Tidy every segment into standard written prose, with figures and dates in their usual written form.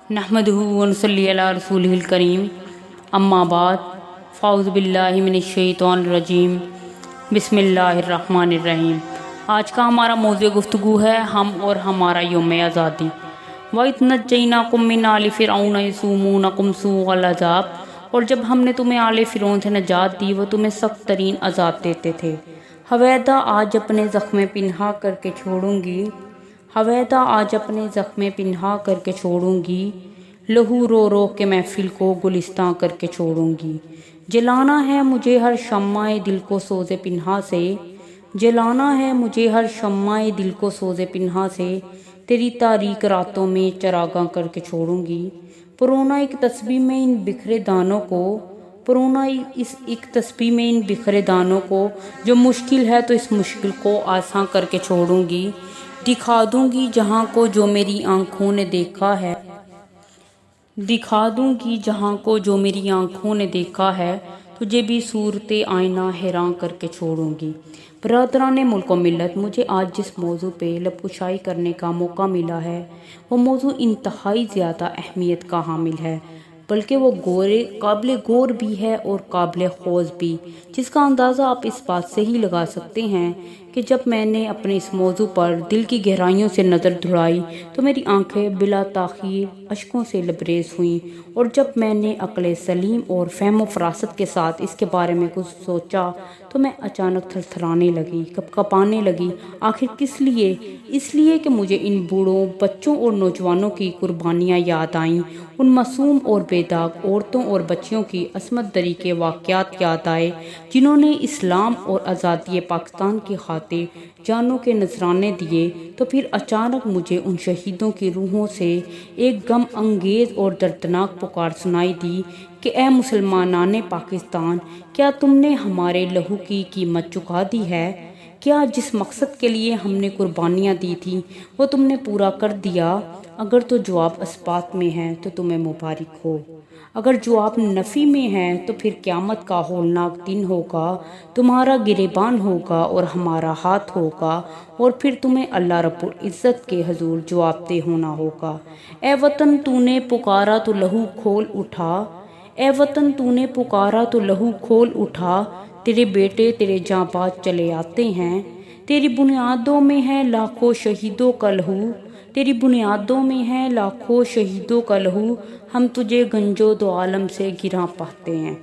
نحمدہ ونصلی علی رسولہ الکریم، اما بعد، فاعوذ باللہ من الشیطان الرجیم، بسم اللہ الرحمن الرحیم۔ آج کا ہمارا موضوع گفتگو ہے ہم اور ہمارا یوم آزادی۔ وَإِذْ نَجَّيْنَاكُم مِّنْ آلِ فِرْعَوْنَ يَسُومُونَكُمْ سُوءَ الْعَذَابِ، اور جب ہم نے تمہیں آل فرعون سے نجات دی وہ تمہیں سخت ترین عذاب دیتے تھے۔ حویدہ آج اپنے زخم پنہا کر کے چھوڑوں گی، حویدہ آج اپنے زخم پنہا کر کے چھوڑوں گی، لہو رو رو کے محفل کو گلستاں کر کے چھوڑوں گی۔ جلانا ہے مجھے ہر شمع دل کو سوز پنہا سے، جلانا ہے مجھے ہر شمع دل کو سوز پنہا سے، تیری تاریک راتوں میں چراغاں کر کے چھوڑوں گی۔ پرونا ایک تسبیح میں ان بکھرے دانوں کو، پرونا اس ایک تسبیح میں ان بکھرے دانوں کو، جو مشکل ہے تو اس مشکل کو آساں کر کے چھوڑوں گی۔ دکھا دوں گی جہاں کو جو میری آنکھوں نے دیکھا ہے، دکھا دوں گی جہاں کو جو میری آنکھوں نے دیکھا ہے، تجھے بھی صورت آئینہ حیراں کر کے چھوڑوں گی۔ برادران ملک و ملت، مجھے آج جس موضوع پہ لب کشائی کرنے کا موقع ملا ہے وہ موضوع انتہائی زیادہ اہمیت کا حامل ہے، بلکہ وہ قابل غور بھی ہے اور قابل خوض بھی، جس کا اندازہ آپ اس بات سے ہی لگا سکتے ہیں کہ جب میں نے اپنے اس موضوع پر دل کی گہرائیوں سے نظر دوڑائی تو میری آنکھیں بلا تاخیر اشکوں سے لبریز ہوئیں، اور جب میں نے عقل سلیم اور فہم و فراست کے ساتھ اس کے بارے میں کچھ سوچا تو میں اچانک تھرتھرانے لگی، کپکپانے لگی۔ آخر کس لیے؟ اس لیے کہ مجھے ان بوڑھوں، بچوں اور نوجوانوں کی قربانیاں یاد آئیں، ان معصوم اور بے داغ عورتوں اور بچیوں کی عصمت دری کے واقعات یاد آئے، جنہوں نے اسلام اور آزادی پاکستان کی خاطر جانوں کے نذرانے دیے۔ تو پھر اچانک مجھے ان شہیدوں کی روحوں سے ایک غم انگیز اور دردناک پکار سنائی دی کہ اے مسلمانان پاکستان، کیا تم نے ہمارے لہو کی قیمت چکا دی ہے؟ کیا جس مقصد کے لیے ہم نے قربانیاں دی تھیں وہ تم نے پورا کر دیا؟ اگر تو جواب اثبات میں ہے تو تمہیں مبارک ہو، اگر جواب نفی میں ہے تو پھر قیامت کا ہولناک دن ہوگا، تمہارا گریبان ہوگا اور ہمارا ہاتھ ہوگا، اور پھر تمہیں اللہ رب العزت کے حضور جواب دہ ہونا ہوگا۔ اے وطن تو نے پکارا تو لہو کھول اٹھا، اے وطن تو نے پکارا تو لہو کھول اٹھا، تیرے بیٹے تیرے جاں باز چلے آتے ہیں، تیری بنیادوں میں ہے لاکھوں شہیدوں کا لہو، تیری بنیادوں میں ہے لاکھوں شہیدوں کا لہو، ہم تجھے گنجو دو عالم سے گراں پاتے ہیں۔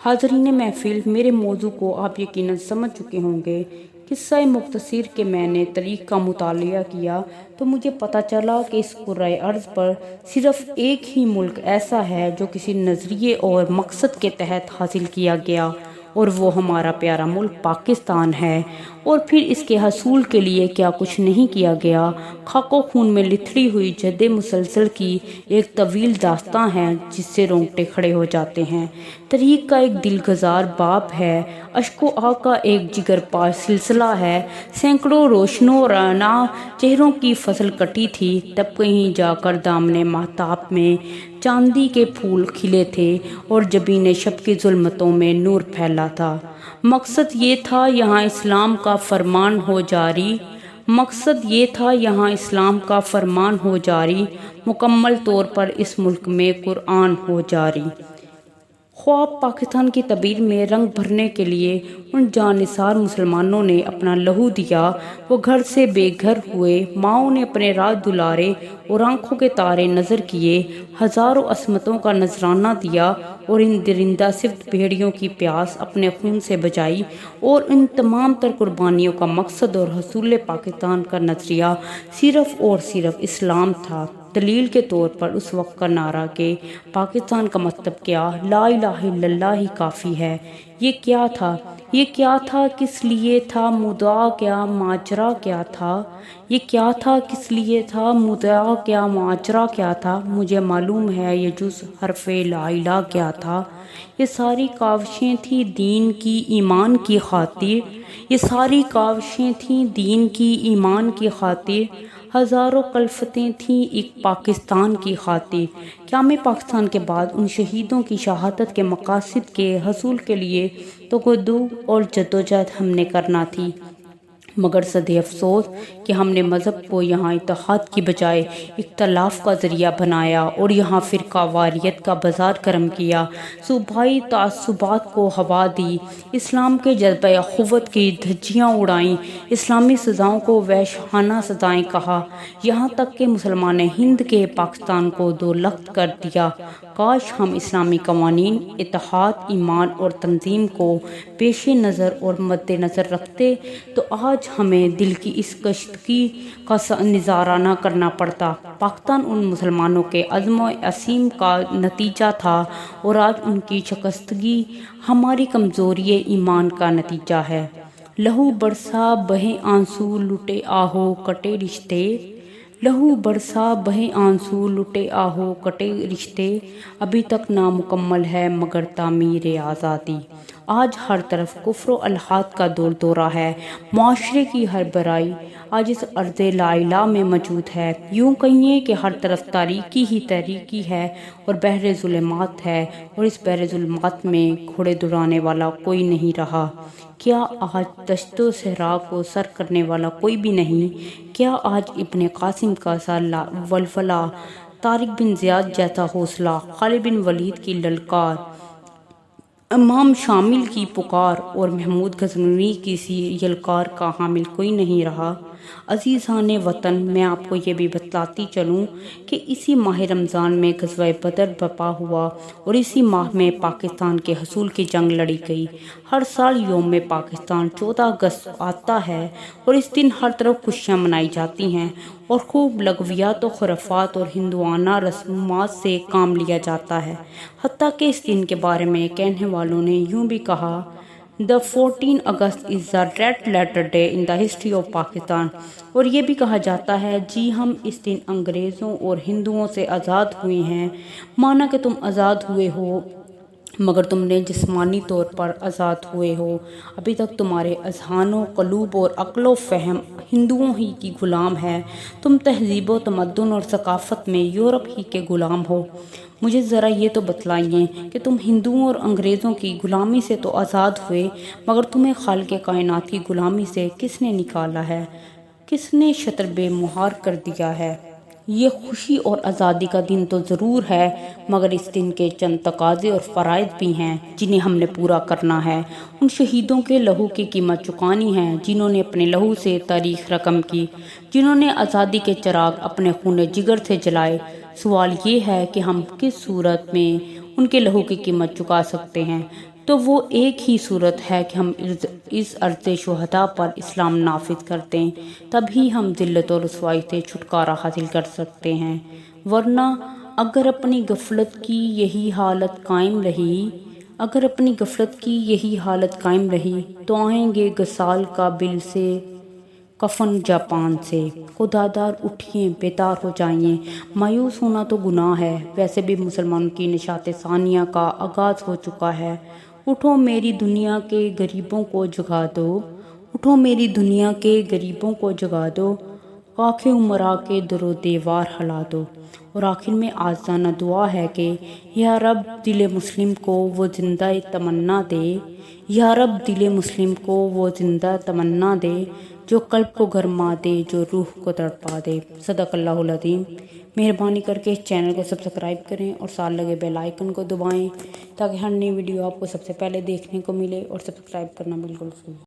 حاضرین محفل، میرے موضوع کو آپ یقیناً سمجھ چکے ہوں گے۔ قصہ مختصر کہ میں نے تاریخ کا مطالعہ کیا تو مجھے پتہ چلا کہ اس کرۂ ارض پر صرف ایک ہی ملک ایسا ہے جو کسی نظریے اور مقصد کے تحت حاصل کیا گیا، اور وہ ہمارا پیارا ملک پاکستان ہے۔ اور پھر اس کے حصول کے لیے کیا کچھ نہیں کیا گیا۔ خاک و خون میں لتھڑی ہوئی جد مسلسل کی ایک طویل داستاں ہے جس سے رونگٹے کھڑے ہو جاتے ہیں۔ تاریخ کا ایک دلگزار باب ہے، اشک و آہ کا ایک جگر پاش سلسلہ ہے۔ سینکڑوں روشنوں رعنا چہروں کی فصل کٹی تھی، تب کہیں جا کر دامن ماہتاب میں چاندی کے پھول کھلے تھے اور جبین شب کی ظلمتوں میں نور پھیلا تھا۔ مقصد یہ تھا یہاں اسلام کا فرمان ہو جاری، مقصد یہ تھا یہاں اسلام کا فرمان ہو جاری، مکمل طور پر اس ملک میں قرآن ہو جاری۔ خواب پاکستان کی تعبیر میں رنگ بھرنے کے لیے ان جانثار مسلمانوں نے اپنا لہو دیا، وہ گھر سے بے گھر ہوئے، ماؤں نے اپنے رات دلارے اور آنکھوں کے تارے نظر کیے، ہزاروں عصمتوں کا نذرانہ دیا، اور ان درندہ صفت بھیڑیوں کی پیاس اپنے خون سے بجائی، اور ان تمام تر قربانیوں کا مقصد اور حصول پاکستان کا نظریہ صرف اور صرف اسلام تھا۔ دلیل کے طور پر اس وقت کا نعرہ کہ پاکستان کا مطلب کیا، لا الہ الا اللہ ہی کافی ہے۔ یہ کیا تھا؟ یہ کیا تھا؟ کس لیے تھا؟ مدعا کیا؟ ماجرا کیا تھا؟ یہ کیا تھا؟ کس لیے تھا؟ مدعا کیا؟ ماجرا کیا تھا؟ مجھے معلوم ہے یہ جز حرف لا الہ کیا تھا۔ یہ ساری کاوشیں تھیں دین کی، ایمان کی خاطر، یہ ساری کاوشیں تھیں دین کی، ایمان کی خاطر، ہزاروں کلفتیں تھیں ایک پاکستان کی خاطر۔ قیام پاکستان کے بعد ان شہیدوں کی شہادت کے مقاصد کے حصول کے لیے تو گدو اور جدوجہد ہم نے کرنا تھی، مگر صد افسوس کہ ہم نے مذہب کو یہاں اتحاد کی بجائے اختلاف کا ذریعہ بنایا اور یہاں فرقہ واریت کا بازار گرم کیا، صوبائی تعصبات کو ہوا دی، اسلام کے جذبہ اخوت کی دھجیاں اڑائیں، اسلامی سزاؤں کو وحشیانہ سزائیں کہا، یہاں تک کہ مسلمان ہند کے پاکستان کو دو لخت کر دیا۔ کاش ہم اسلامی قوانین، اتحاد، ایمان اور تنظیم کو پیش نظر اور مد نظر رکھتے تو آج ہمیں دل کی اس کشیدگی کا نظارہ نہ کرنا پڑتا۔ پاکستان ان مسلمانوں کے عزم عظیم کا نتیجہ تھا اور آج ان کی شکستگی ہماری کمزوری ایمان کا نتیجہ ہے۔ لہو برسا بہے آنسو لٹے آہو کٹے رشتے، لہو برسا بہے آنسو لٹے آہو کٹے رشتے، ابھی تک نامکمل ہے مگر تعمیر آزادی۔ آج ہر طرف کفر و الحاد کا دور دورہ ہے، معاشرے کی ہر برائی آج اس ارض لا الہ میں موجود ہے۔ یوں کہیے کہ ہر طرف تاریکی ہی تاریکی ہے اور بحر ظلمات ہے، اور اس بحر ظلمات میں گھوڑے دوڑانے والا کوئی نہیں رہا۔ کیا آج دشت و صحرا کو سر کرنے والا کوئی بھی نہیں؟ کیا آج ابن قاسم کا سا ولولہ، طارق بن زیاد جیسا حوصلہ، خالد بن ولید کی للکار، امام شامل کی پکار اور محمود غزنوی کی سی یلکار کا حامل کوئی نہیں رہا؟ عزیزان وطن، میں آپ کو یہ بھی بتلاتی چلوں کہ اسی ماہ رمضان میں غزوہ بدر برپا ہوا اور اسی ماہ میں پاکستان کے حصول کی جنگ لڑی گئی۔ ہر سال یوم پاکستان 14 اگست آتا ہے اور اس دن ہر طرف خوشیاں منائی جاتی ہیں اور خوب لغویات و خرافات اور ہندوانہ رسومات سے کام لیا جاتا ہے، حتیٰ کہ اس دن کے بارے میں کہنے والوں نے یوں بھی کہا: The 14 August is the red letter day in the history of Pakistan۔ اور یہ بھی کہا جاتا ہے جی ہم اس دن انگریزوں اور ہندوؤں سے آزاد ہوئے ہیں، مانا کہ تم آزاد ہوئے ہو مگر تم نے جسمانی طور پر آزاد ہوئے ہو، ابھی تک تمہارے اذہان و قلوب اور عقل و فہم ہندوؤں ہی کی غلام ہے، تم تہذیب و تمدن اور ثقافت میں یورپ ہی کے غلام ہو۔ مجھے ذرا یہ تو بتلائیے کہ تم ہندوؤں اور انگریزوں کی غلامی سے تو آزاد ہوئے مگر تمہیں خالق کائنات کی غلامی سے کس نے نکالا ہے، کس نے شتر بے مہار کر دیا ہے؟ یہ خوشی اور آزادی کا دن تو ضرور ہے مگر اس دن کے چند تقاضے اور فرائض بھی ہیں جنہیں ہم نے پورا کرنا ہے، ان شہیدوں کے لہو کی قیمت چکانی ہے جنہوں نے اپنے لہو سے تاریخ رقم کی، جنہوں نے آزادی کے چراغ اپنے خون جگر سے جلائے۔ سوال یہ ہے کہ ہم کس صورت میں ان کے لہو کی قیمت چکا سکتے ہیں؟ تو وہ ایک ہی صورت ہے کہ ہم اس ارض شہداء پر اسلام نافذ کر دیں، تبھی ہم ذلت و رسوائی سے چھٹکارا حاصل کر سکتے ہیں، ورنہ اگر اپنی غفلت کی یہی حالت قائم رہی، اگر اپنی غفلت کی یہی حالت قائم رہی تو آئیں گے غسال کابل سے، کفن جاپان سے۔ خدادار اٹھیے، بیدار ہو جائیے، مایوس ہونا تو گناہ ہے، ویسے بھی مسلمانوں کی نشاط ثانیہ کا آغاز ہو چکا ہے۔ اٹھو میری دنیا کے غریبوں کو جگا دو، اٹھو میری دنیا کے غریبوں کو جگا دو، خاک امراء کے در و دیوار ہلا دو۔ اور آخر میں عاجزانہ دعا ہے کہ یا رب دل مسلم کو وہ زندہ تمنا دے، یا رب دل مسلم کو وہ زندہ تمنا دے جو قلب کو گرما دے، جو روح کو تڑپا دے۔ صدق اللہ العظیم۔ مہربانی کر کے اس چینل کو سبسکرائب کریں اور ساتھ لگے بیل آئیکن کو دبائیں تاکہ ہر نئی ویڈیو آپ کو سب سے پہلے دیکھنے کو ملے، اور سبسکرائب کرنا بالکل فرض ہے۔